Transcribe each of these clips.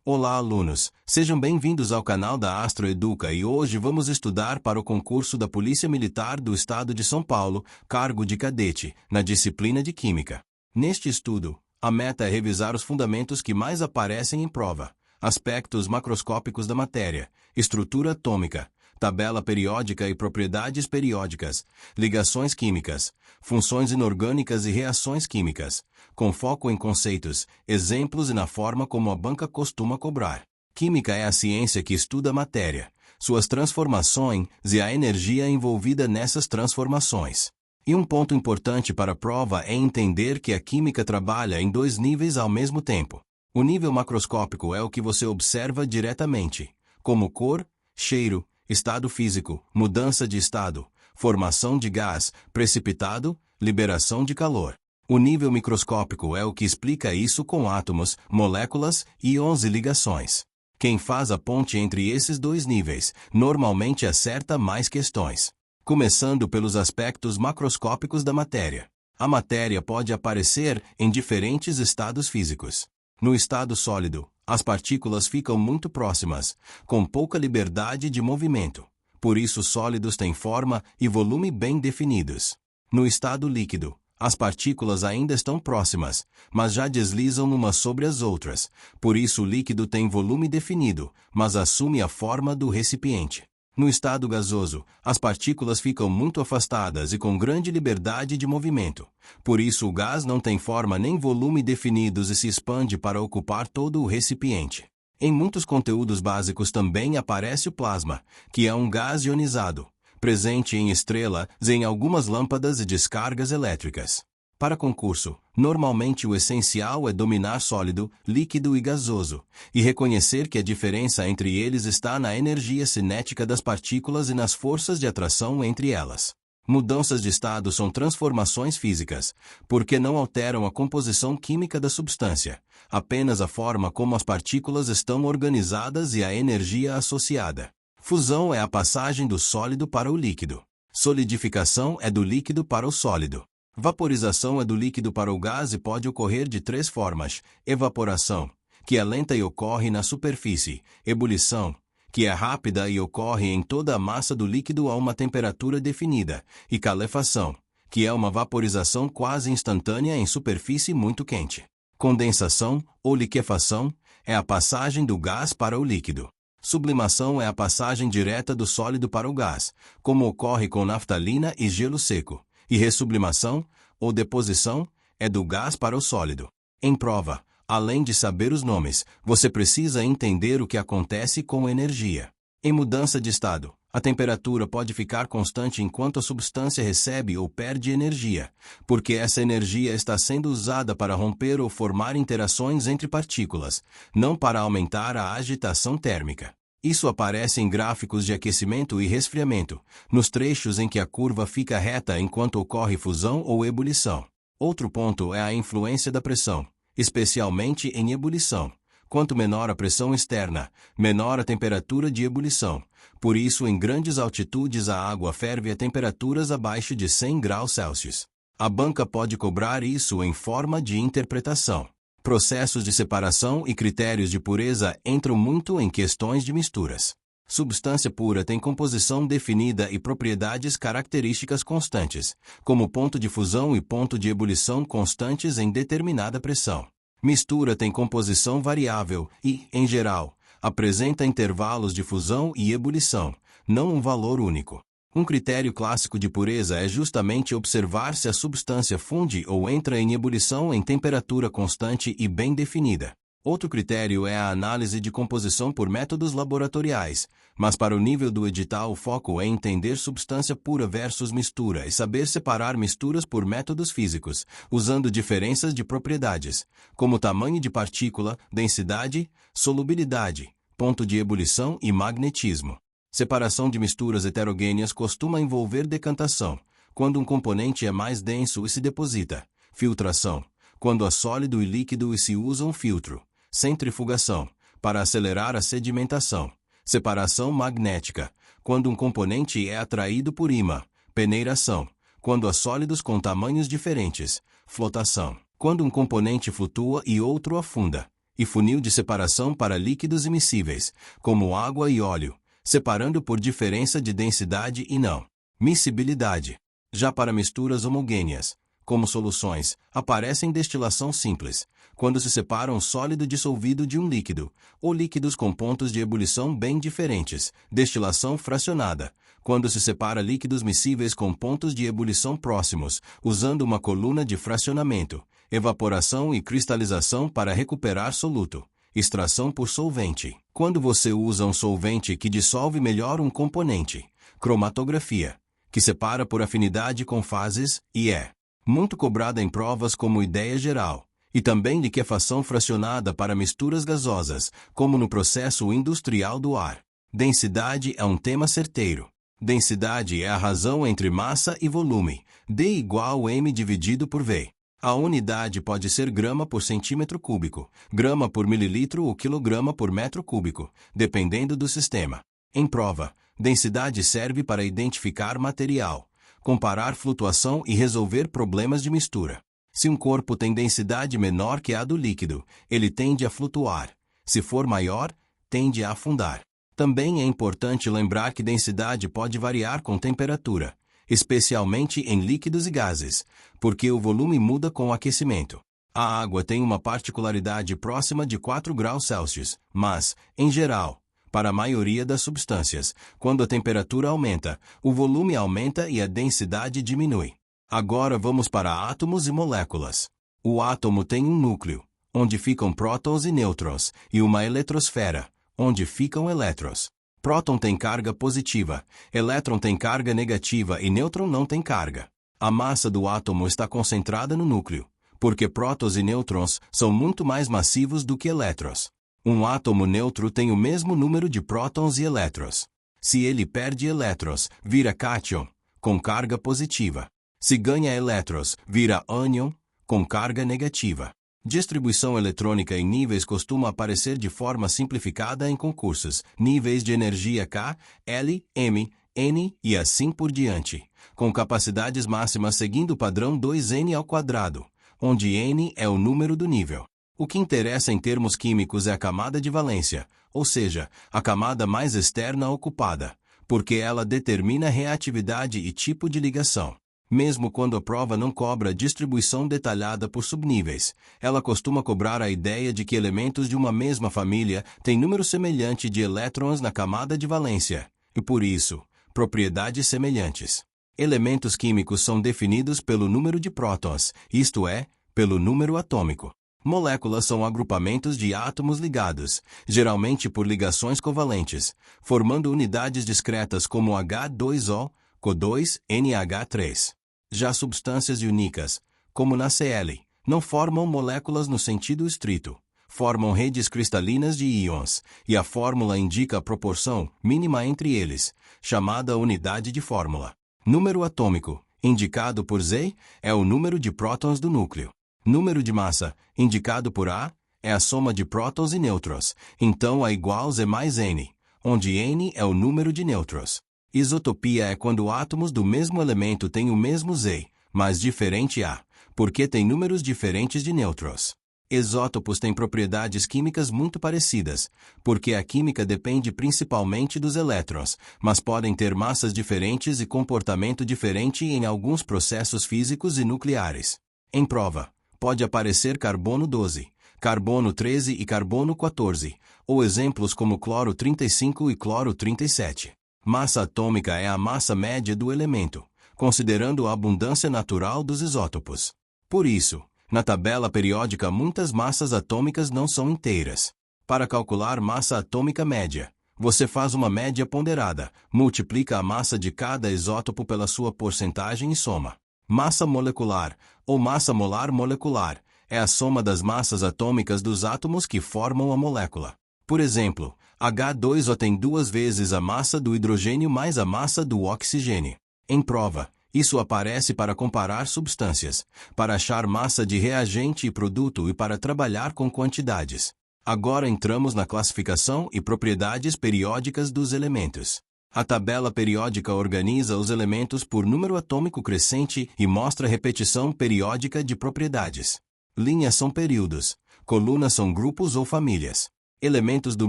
Olá, alunos! Sejam bem-vindos ao canal da Astro Educa e hoje vamos estudar para o concurso da Polícia Militar do Estado de São Paulo, cargo de cadete, na disciplina de Química. Neste estudo, a meta é revisar os fundamentos que mais aparecem em prova, aspectos macroscópicos da matéria, estrutura atômica, tabela periódica e propriedades periódicas, ligações químicas, funções inorgânicas e reações químicas, com foco em conceitos, exemplos e na forma como a banca costuma cobrar. Química é a ciência que estuda a matéria, suas transformações e a energia envolvida nessas transformações. E um ponto importante para a prova é entender que a química trabalha em dois níveis ao mesmo tempo. O nível macroscópico é o que você observa diretamente, como cor, cheiro, estado físico, mudança de estado, formação de gás, precipitado, liberação de calor. O nível microscópico é o que explica isso com átomos, moléculas, íons e ligações. Quem faz a ponte entre esses dois níveis, normalmente acerta mais questões. Começando pelos aspectos macroscópicos da matéria. A matéria pode aparecer em diferentes estados físicos. No estado sólido, as partículas ficam muito próximas, com pouca liberdade de movimento. Por isso sólidos têm forma e volume bem definidos. No estado líquido, as partículas ainda estão próximas, mas já deslizam umas sobre as outras. Por isso o líquido tem volume definido, mas assume a forma do recipiente. No estado gasoso, as partículas ficam muito afastadas e com grande liberdade de movimento. Por isso o gás não tem forma nem volume definidos e se expande para ocupar todo o recipiente. Em muitos conteúdos básicos também aparece o plasma, que é um gás ionizado, presente em estrelas e em algumas lâmpadas e descargas elétricas. Para concurso, normalmente o essencial é dominar sólido, líquido e gasoso, e reconhecer que a diferença entre eles está na energia cinética das partículas e nas forças de atração entre elas. Mudanças de estado são transformações físicas, porque não alteram a composição química da substância, apenas a forma como as partículas estão organizadas e a energia associada. Fusão é a passagem do sólido para o líquido. Solidificação é do líquido para o sólido. Vaporização é do líquido para o gás e pode ocorrer de três formas: evaporação, que é lenta e ocorre na superfície; ebulição, que é rápida e ocorre em toda a massa do líquido a uma temperatura definida; e calefação, que é uma vaporização quase instantânea em superfície muito quente. Condensação, ou liquefação, é a passagem do gás para o líquido. Sublimação é a passagem direta do sólido para o gás, como ocorre com naftalina e gelo seco. E ressublimação, ou deposição, é do gás para o sólido. Em prova, além de saber os nomes, você precisa entender o que acontece com energia. Em mudança de estado, a temperatura pode ficar constante enquanto a substância recebe ou perde energia, porque essa energia está sendo usada para romper ou formar interações entre partículas, não para aumentar a agitação térmica. Isso aparece em gráficos de aquecimento e resfriamento, nos trechos em que a curva fica reta enquanto ocorre fusão ou ebulição. Outro ponto é a influência da pressão, especialmente em ebulição. Quanto menor a pressão externa, menor a temperatura de ebulição. Por isso, em grandes altitudes a água ferve a temperaturas abaixo de 100 graus Celsius. A banca pode cobrar isso em forma de interpretação. Processos de separação e critérios de pureza entram muito em questões de misturas. Substância pura tem composição definida e propriedades características constantes, como ponto de fusão e ponto de ebulição constantes em determinada pressão. Mistura tem composição variável e, em geral, apresenta intervalos de fusão e ebulição, não um valor único. Um critério clássico de pureza é justamente observar se a substância funde ou entra em ebulição em temperatura constante e bem definida. Outro critério é a análise de composição por métodos laboratoriais, mas para o nível do edital o foco é entender substância pura versus mistura e saber separar misturas por métodos físicos, usando diferenças de propriedades, como tamanho de partícula, densidade, solubilidade, ponto de ebulição e magnetismo. Separação de misturas heterogêneas costuma envolver decantação, quando um componente é mais denso e se deposita; filtração, quando há sólido e líquido e se usa um filtro; centrifugação, para acelerar a sedimentação; separação magnética, quando um componente é atraído por ímã; peneiração, quando há sólidos com tamanhos diferentes; flotação, quando um componente flutua e outro afunda; e funil de separação para líquidos immiscíveis, como água e óleo, separando por diferença de densidade e não miscibilidade. Já para misturas homogêneas, como soluções, aparecem destilação simples, quando se separa um sólido dissolvido de um líquido, ou líquidos com pontos de ebulição bem diferentes, destilação fracionada, quando se separa líquidos miscíveis com pontos de ebulição próximos, usando uma coluna de fracionamento, evaporação e cristalização para recuperar soluto, extração por solvente. Quando você usa um solvente que dissolve melhor um componente, cromatografia, que separa por afinidade com fases, e é muito cobrada em provas como ideia geral, e também liquefação fracionada para misturas gasosas, como no processo industrial do ar. Densidade é um tema certeiro. Densidade é a razão entre massa e volume, D igual M dividido por V. A unidade pode ser grama por centímetro cúbico, grama por mililitro ou quilograma por metro cúbico, dependendo do sistema. Em prova, densidade serve para identificar material, comparar flutuação e resolver problemas de mistura. Se um corpo tem densidade menor que a do líquido, ele tende a flutuar. Se for maior, tende a afundar. Também é importante lembrar que densidade pode variar com temperatura, especialmente em líquidos e gases, porque o volume muda com o aquecimento. A água tem uma particularidade próxima de 4 graus Celsius, mas, em geral, para a maioria das substâncias, quando a temperatura aumenta, o volume aumenta e a densidade diminui. Agora vamos para átomos e moléculas. O átomo tem um núcleo, onde ficam prótons e nêutrons, e uma eletrosfera, onde ficam elétrons. Próton tem carga positiva, elétron tem carga negativa e nêutron não tem carga. A massa do átomo está concentrada no núcleo, porque prótons e nêutrons são muito mais massivos do que elétrons. Um átomo neutro tem o mesmo número de prótons e elétrons. Se ele perde elétrons, vira cátion, com carga positiva. Se ganha elétrons, vira ânion, com carga negativa. Distribuição eletrônica em níveis costuma aparecer de forma simplificada em concursos, níveis de energia K, L, M, N e assim por diante, com capacidades máximas seguindo o padrão 2N², onde N é o número do nível. O que interessa em termos químicos é a camada de valência, ou seja, a camada mais externa ocupada, porque ela determina reatividade e tipo de ligação. Mesmo quando a prova não cobra distribuição detalhada por subníveis, ela costuma cobrar a ideia de que elementos de uma mesma família têm número semelhante de elétrons na camada de valência, e por isso, propriedades semelhantes. Elementos químicos são definidos pelo número de prótons, isto é, pelo número atômico. Moléculas são agrupamentos de átomos ligados, geralmente por ligações covalentes, formando unidades discretas como H2O, CO2, NH3. Já substâncias únicas, como na Cl, não formam moléculas no sentido estrito, formam redes cristalinas de íons, e a fórmula indica a proporção mínima entre eles, chamada unidade de fórmula. Número atômico, indicado por Z, é o número de prótons do núcleo. Número de massa, indicado por A, é a soma de prótons e nêutrons, então A igual Z mais N, onde N é o número de nêutrons. Isotopia é quando átomos do mesmo elemento têm o mesmo Z, mas diferente A, porque tem números diferentes de nêutrons. Isótopos têm propriedades químicas muito parecidas, porque a química depende principalmente dos elétrons, mas podem ter massas diferentes e comportamento diferente em alguns processos físicos e nucleares. Em prova, pode aparecer carbono 12, carbono 13 e carbono 14, ou exemplos como cloro 35 e cloro 37. Massa atômica é a massa média do elemento, considerando a abundância natural dos isótopos. Por isso, na tabela periódica muitas massas atômicas não são inteiras. Para calcular massa atômica média, você faz uma média ponderada, multiplica a massa de cada isótopo pela sua porcentagem e soma. Massa molecular, ou massa molar molecular, é a soma das massas atômicas dos átomos que formam a molécula. Por exemplo, H2O tem 2 vezes a massa do hidrogênio mais a massa do oxigênio. Em prova, isso aparece para comparar substâncias, para achar massa de reagente e produto e para trabalhar com quantidades. Agora entramos na classificação e propriedades periódicas dos elementos. A tabela periódica organiza os elementos por número atômico crescente e mostra repetição periódica de propriedades. Linhas são períodos, Colunas são grupos ou famílias. Elementos do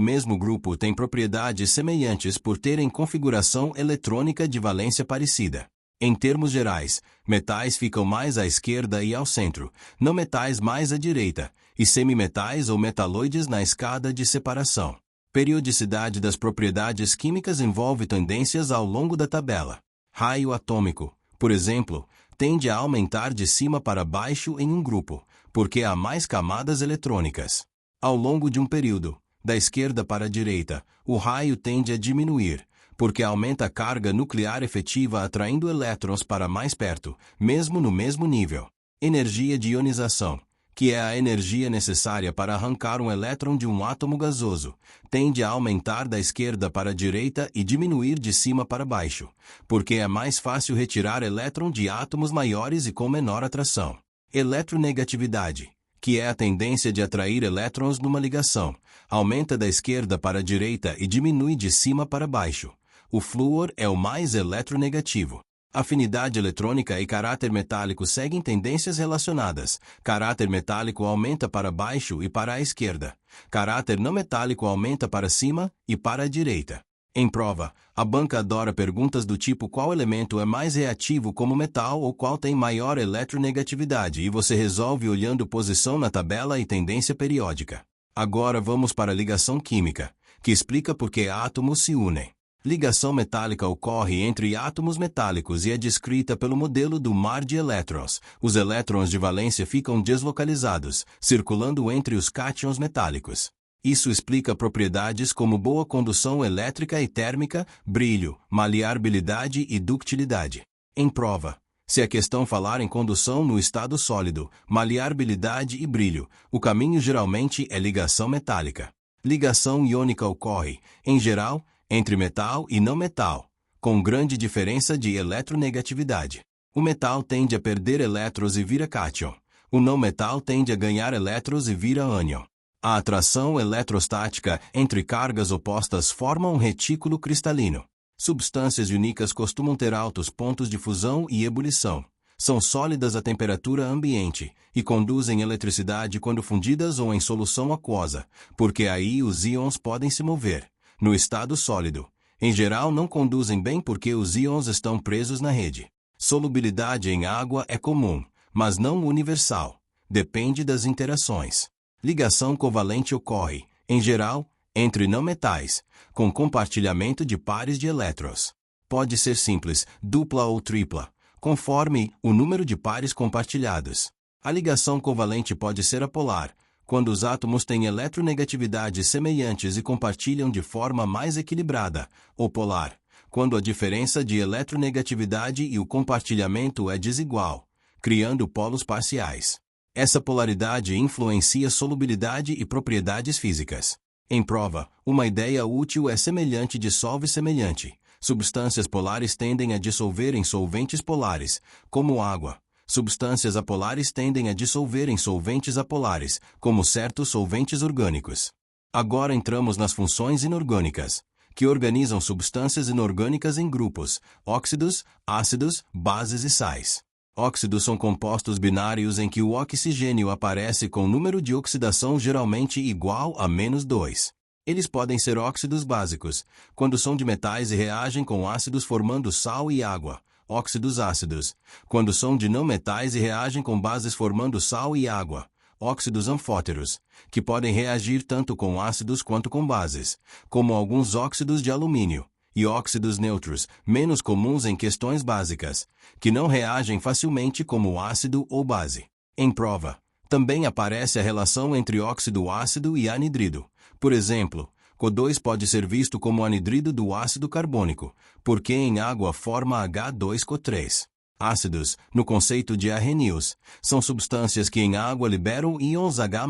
mesmo grupo têm propriedades semelhantes por terem configuração eletrônica de valência parecida. Em termos gerais, metais ficam mais à esquerda e ao centro, não metais mais à direita, e semimetais ou metaloides na escada de separação. Periodicidade das propriedades químicas envolve tendências ao longo da tabela. Raio atômico, por exemplo, tende a aumentar de cima para baixo em um grupo, porque há mais camadas eletrônicas. Ao longo de um período, da esquerda para a direita, o raio tende a diminuir, porque aumenta a carga nuclear efetiva atraindo elétrons para mais perto, mesmo no mesmo nível. Energia de ionização, que é a energia necessária para arrancar um elétron de um átomo gasoso, tende a aumentar da esquerda para a direita e diminuir de cima para baixo, porque é mais fácil retirar elétron de átomos maiores e com menor atração. Eletronegatividade, que é a tendência de atrair elétrons numa ligação, aumenta da esquerda para a direita e diminui de cima para baixo. O flúor é o mais eletronegativo. Afinidade eletrônica e caráter metálico seguem tendências relacionadas. Caráter metálico aumenta para baixo e para a esquerda. Caráter não metálico aumenta para cima e para a direita. Em prova, a banca adora perguntas do tipo qual elemento é mais reativo como metal ou qual tem maior eletronegatividade e você resolve olhando posição na tabela e tendência periódica. Agora vamos para a ligação química, que explica por que átomos se unem. Ligação metálica ocorre entre átomos metálicos e é descrita pelo modelo do mar de elétrons. Os elétrons de valência ficam deslocalizados, circulando entre os cátions metálicos. Isso explica propriedades como boa condução elétrica e térmica, brilho, maleabilidade e ductilidade. Em prova, se a questão falar em condução no estado sólido, maleabilidade e brilho, o caminho geralmente é ligação metálica. Ligação iônica ocorre, em geral, entre metal e não metal, com grande diferença de eletronegatividade. O metal tende a perder elétrons e vira cátion. O não metal tende a ganhar elétrons e vira ânion. A atração eletrostática entre cargas opostas forma um retículo cristalino. Substâncias únicas costumam ter altos pontos de fusão e ebulição. São sólidas à temperatura ambiente e conduzem eletricidade quando fundidas ou em solução aquosa, porque aí os íons podem se mover. No estado sólido, em geral não conduzem bem porque os íons estão presos na rede. Solubilidade em água é comum, mas não universal. Depende das interações. Ligação covalente ocorre, em geral, entre não metais, com compartilhamento de pares de elétrons. Pode ser simples, dupla ou tripla, conforme o número de pares compartilhados. A ligação covalente pode ser apolar, quando os átomos têm eletronegatividades semelhantes e compartilham de forma mais equilibrada, ou polar, quando a diferença de eletronegatividade e o compartilhamento é desigual, criando polos parciais. Essa polaridade influencia solubilidade e propriedades físicas. Em prova, uma ideia útil é semelhante dissolve semelhante. Substâncias polares tendem a dissolver em solventes polares, como água. Substâncias apolares tendem a dissolver em solventes apolares, como certos solventes orgânicos. Agora entramos nas funções inorgânicas, que organizam substâncias inorgânicas em grupos, óxidos, ácidos, bases e sais. Óxidos são compostos binários em que o oxigênio aparece com número de oxidação geralmente igual a -2. Eles podem ser óxidos básicos, quando são de metais e reagem com ácidos formando sal e água. Óxidos ácidos, quando são de não metais e reagem com bases formando sal e água. Óxidos anfóteros, que podem reagir tanto com ácidos quanto com bases, como alguns óxidos de alumínio. E óxidos neutros, menos comuns em questões básicas, que não reagem facilmente como ácido ou base. Em prova, também aparece a relação entre óxido ácido e anidrido. Por exemplo, CO2 pode ser visto como anidrido do ácido carbônico, porque em água forma H2CO3. Ácidos, no conceito de Arrhenius, são substâncias que em água liberam íons H+,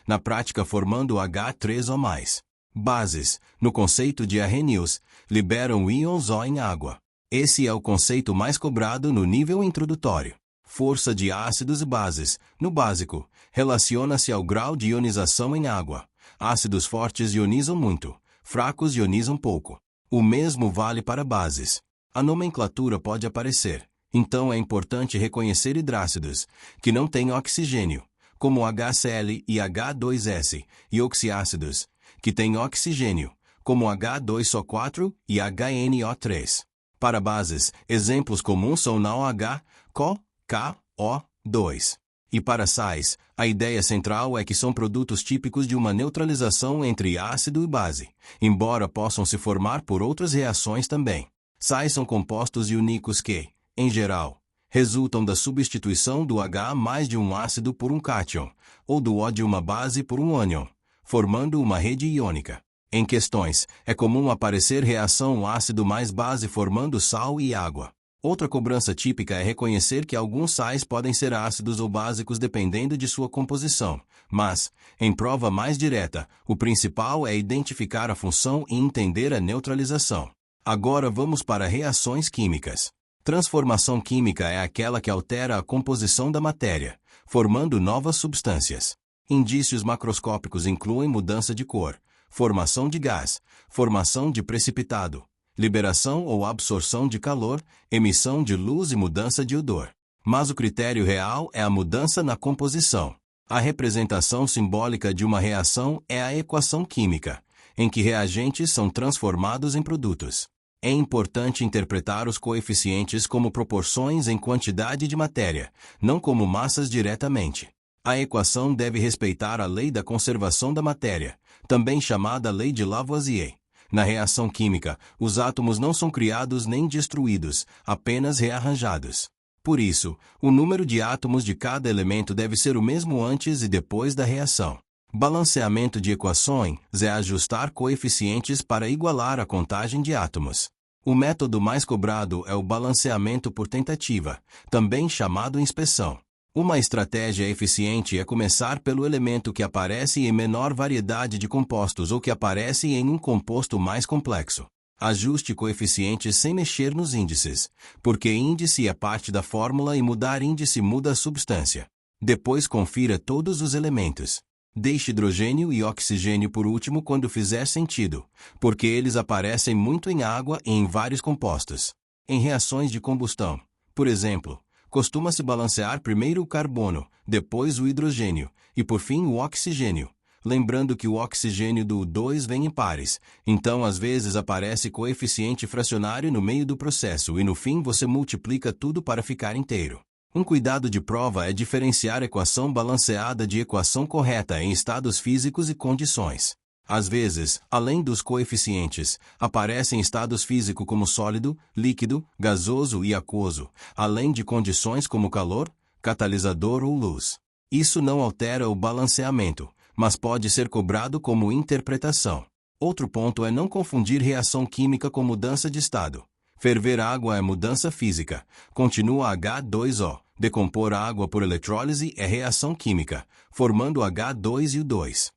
na prática formando H3O+. Bases, no conceito de Arrhenius, liberam íons O em água. Esse é o conceito mais cobrado no nível introdutório. Força de ácidos e bases, no básico, relaciona-se ao grau de ionização em água. Ácidos fortes ionizam muito, fracos ionizam pouco. O mesmo vale para bases. A nomenclatura pode aparecer, então é importante reconhecer hidrácidos, que não têm oxigênio, como HCl e H2S, e oxiácidos, que têm oxigênio, como H2SO4 e HNO3. Para bases, exemplos comuns são NaOH, CO, K, O2. E para sais, a ideia central é que são produtos típicos de uma neutralização entre ácido e base, embora possam se formar por outras reações também. Sais são compostos iônicos que, em geral, resultam da substituição do H mais de um ácido por um cátion, ou do O de uma base por um ânion, formando uma rede iônica. Em questões, é comum aparecer reação ácido mais base formando sal e água. Outra cobrança típica é reconhecer que alguns sais podem ser ácidos ou básicos dependendo de sua composição, mas, em prova mais direta, o principal é identificar a função e entender a neutralização. Agora vamos para reações químicas. Transformação química é aquela que altera a composição da matéria, formando novas substâncias. Indícios macroscópicos incluem mudança de cor, formação de gás, formação de precipitado, liberação ou absorção de calor, emissão de luz e mudança de odor. Mas o critério real é a mudança na composição. A representação simbólica de uma reação é a equação química, em que reagentes são transformados em produtos. É importante interpretar os coeficientes como proporções em quantidade de matéria, não como massas diretamente. A equação deve respeitar a lei da conservação da matéria, também chamada lei de Lavoisier. Na reação química, os átomos não são criados nem destruídos, apenas rearranjados. Por isso, o número de átomos de cada elemento deve ser o mesmo antes e depois da reação. Balanceamento de equações é ajustar coeficientes para igualar a contagem de átomos. O método mais cobrado é o balanceamento por tentativa, também chamado inspeção. Uma estratégia eficiente é começar pelo elemento que aparece em menor variedade de compostos ou que aparece em um composto mais complexo. Ajuste coeficientes sem mexer nos índices, porque índice é parte da fórmula e mudar índice muda a substância. Depois confira todos os elementos. Deixe hidrogênio e oxigênio por último quando fizer sentido, porque eles aparecem muito em água e em vários compostos. Em reações de combustão, por exemplo, costuma-se balancear primeiro o carbono, depois o hidrogênio, e por fim o oxigênio. Lembrando que o oxigênio do 2 vem em pares, então às vezes aparece coeficiente fracionário no meio do processo e no fim você multiplica tudo para ficar inteiro. Um cuidado de prova é diferenciar equação balanceada de equação correta em estados físicos e condições. Às vezes, além dos coeficientes, aparecem estados físicos como sólido, líquido, gasoso e aquoso, além de condições como calor, catalisador ou luz. Isso não altera o balanceamento, mas pode ser cobrado como interpretação. Outro ponto é não confundir reação química com mudança de estado. Ferver água é mudança física. Continua H2O. Decompor água por eletrólise é reação química, formando H2 e o 2.